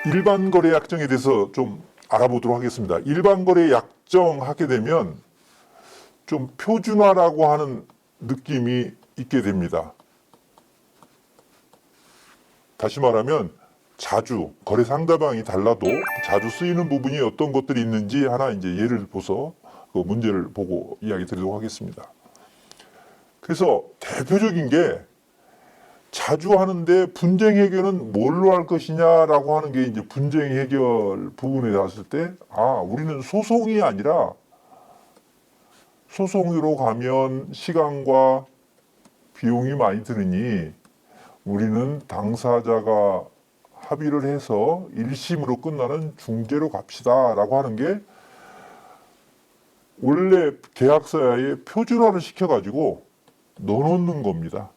일반 거래 약정에 대해서 좀 알아보도록 하겠습니다. 일반 거래 약정 하게 되면 좀 표준화라고 하는 느낌이 있게 됩니다. 다시 말하면 자주 거래 상대방이 달라도 자주 쓰이는 부분이 어떤 것들이 있는지 하나 이제 예를 들어서 그 문제를 보고 이야기 드리도록 하겠습니다. 그래서 대표적인 게 자주 하는데 분쟁 해결은 뭘로 할 것이냐라고 하는 게 이제 분쟁 해결 부분에 왔을 때, 우리는 소송이 아니라 소송으로 가면 시간과 비용이 많이 드느니 우리는 당사자가 합의를 해서 1심으로 끝나는 중재로 갑시다라고 하는 게 원래 계약서에 표준화를 시켜가지고 넣어놓는 겁니다.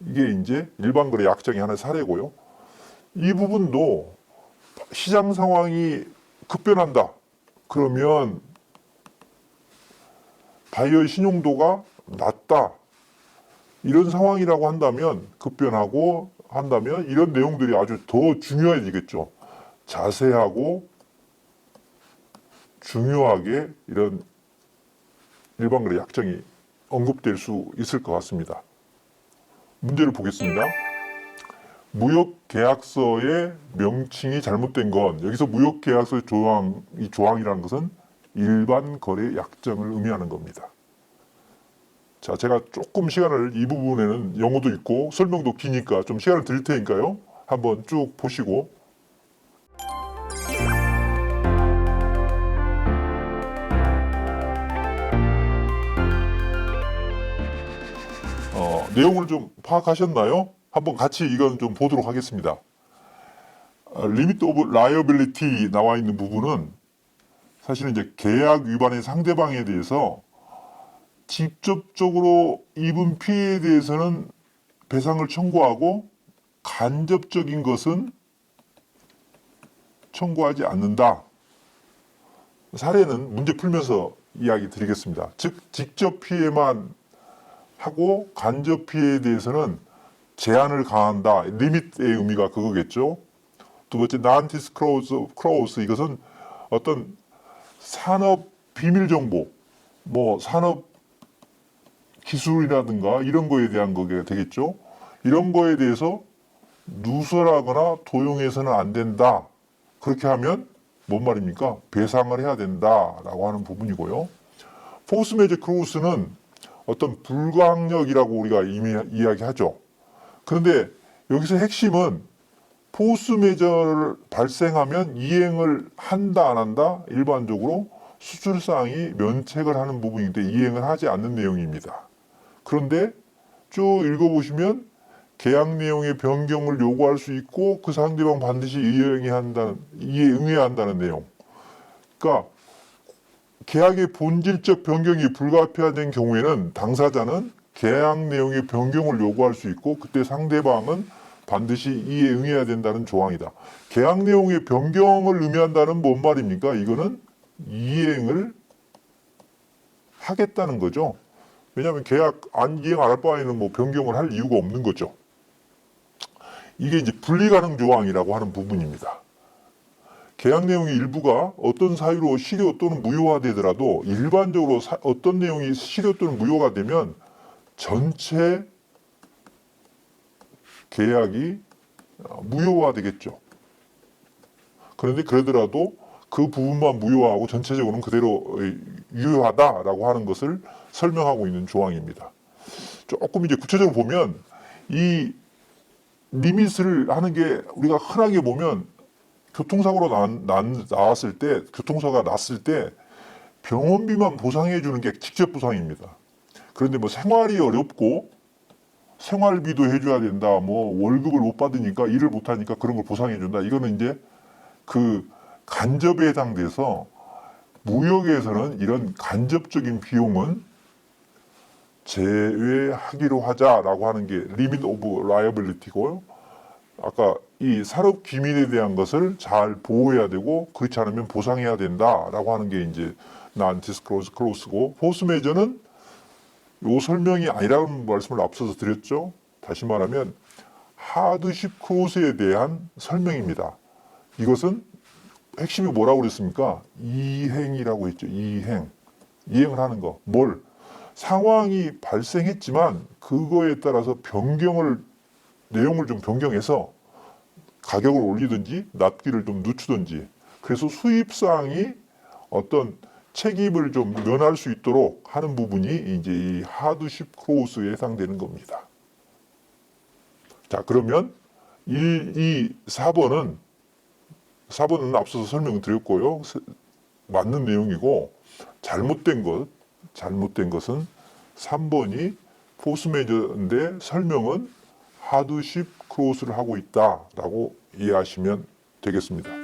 이게 이제 일반 거래 약정의 하나의 사례고요. 이 부분도 시장 상황이 급변한다. 그러면 바이어의 신용도가 낮다. 이런 상황이라고 한다면, 급변하고 한다면 이런 내용들이 아주 더 중요해지겠죠. 자세하고 중요하게 이런 일반 거래 약정이 언급될 수 있을 것 같습니다. 문제를 보겠습니다. 무역계약서의 명칭이 잘못된 건, 여기서 무역계약서의 이 조항이라는 것은 일반 거래 약정을 의미하는 겁니다. 자, 제가 조금 시간을 이 부분에는 영어도 있고 설명도 기니까 좀 시간을 드릴 테니까요. 한번 쭉 보시고 내용을 좀 파악하셨나요? 한번 같이 이건 좀 보도록 하겠습니다. 리미트 오브 라이어빌리티 나와 있는 부분은 사실은 이제 계약 위반의 상대방에 대해서 직접적으로 입은 피해에 대해서는 배상을 청구하고 간접적인 것은 청구하지 않는다. 사례는 문제 풀면서 이야기 드리겠습니다. 즉 직접 피해만 하고 간접 피해에 대해서는 제한을 가한다. 리밋의 의미가 그거겠죠. 두 번째, non-disclosure clause, 이것은 어떤 산업 비밀 정보, 뭐 산업 기술이라든가 이런 거에 대한 거게 되겠죠. 이런 거에 대해서 누설하거나 도용해서는 안 된다. 그렇게 하면 뭔 말입니까? 배상을 해야 된다라고 하는 부분이고요. 포스 메이저 클로스는 어떤 불가항력이라고 우리가 이미 이야기하죠. 그런데 여기서 핵심은 포스 메이저를 발생하면 이행을 한다 안 한다, 일반적으로 수출사항이 면책을 하는 부분인데 이행을 하지 않는 내용입니다. 그런데 쭉 읽어보시면 계약 내용의 변경을 요구할 수 있고 그 상대방 반드시 이행해야 한다는 내용. 그러니까 계약의 본질적 변경이 불가피화된 경우에는 당사자는 계약 내용의 변경을 요구할 수 있고 그때 상대방은 반드시 이에 응해야 된다는 조항이다. 계약 내용의 변경을 의미한다는 뭔 말입니까? 이거는 이행을 하겠다는 거죠. 왜냐하면 계약 이행 안 할 바에는 뭐 변경을 할 이유가 없는 거죠. 이게 이제 분리가능 조항이라고 하는 부분입니다. 계약 내용의 일부가 어떤 사유로 실효 또는 무효화되더라도 일반적으로 어떤 내용이 실효 또는 무효가 되면 전체 계약이 무효화되겠죠. 그런데 그러더라도 그 부분만 무효화하고 전체적으로는 그대로 유효하다라고 하는 것을 설명하고 있는 조항입니다. 조금 이제 구체적으로 보면 이 리밋을 하는 게 우리가 흔하게 보면 교통사고로 나왔을 때, 교통사고가 났을 때 병원비만 보상해 주는 게 직접 보상입니다. 그런데 뭐 생활이 어렵고 생활비도 해줘야 된다, 뭐 월급을 못 받으니까 일을 못 하니까 그런 걸 보상해 준다. 이거는 이제 그 간접에 해당돼서 무역에서는 이런 간접적인 비용은 제외하기로 하자라고 하는 게 리밋 오브 라이어빌리티고요. 아까 이 산업 기밀에 대한 것을 잘 보호해야 되고 그렇지 않으면 보상해야 된다라고 하는 게 이제 non-disclosure clause고, 포스 메이저는 요 설명이 아니라는 말씀을 앞서서 드렸죠. 다시 말하면 하드십 크로스에 대한 설명입니다. 이것은 핵심이 뭐라고 그랬습니까? 이행이라고 했죠. 이행을 하는 거. 뭘? 상황이 발생했지만 그거에 따라서 내용을 좀 변경해서 가격을 올리든지 납기를 좀 늦추든지, 그래서 수입상이 어떤 책임을 좀 면할 수 있도록 하는 부분이 이제 이 하드십 크로스에 해당되는 겁니다. 자, 그러면 1, 2, 4번은 앞서서 설명을 드렸고요. 맞는 내용이고, 잘못된 것은 3번이 포스 메저인데 설명은 하드십 크로스를 하고 있다라고 이해하시면 되겠습니다.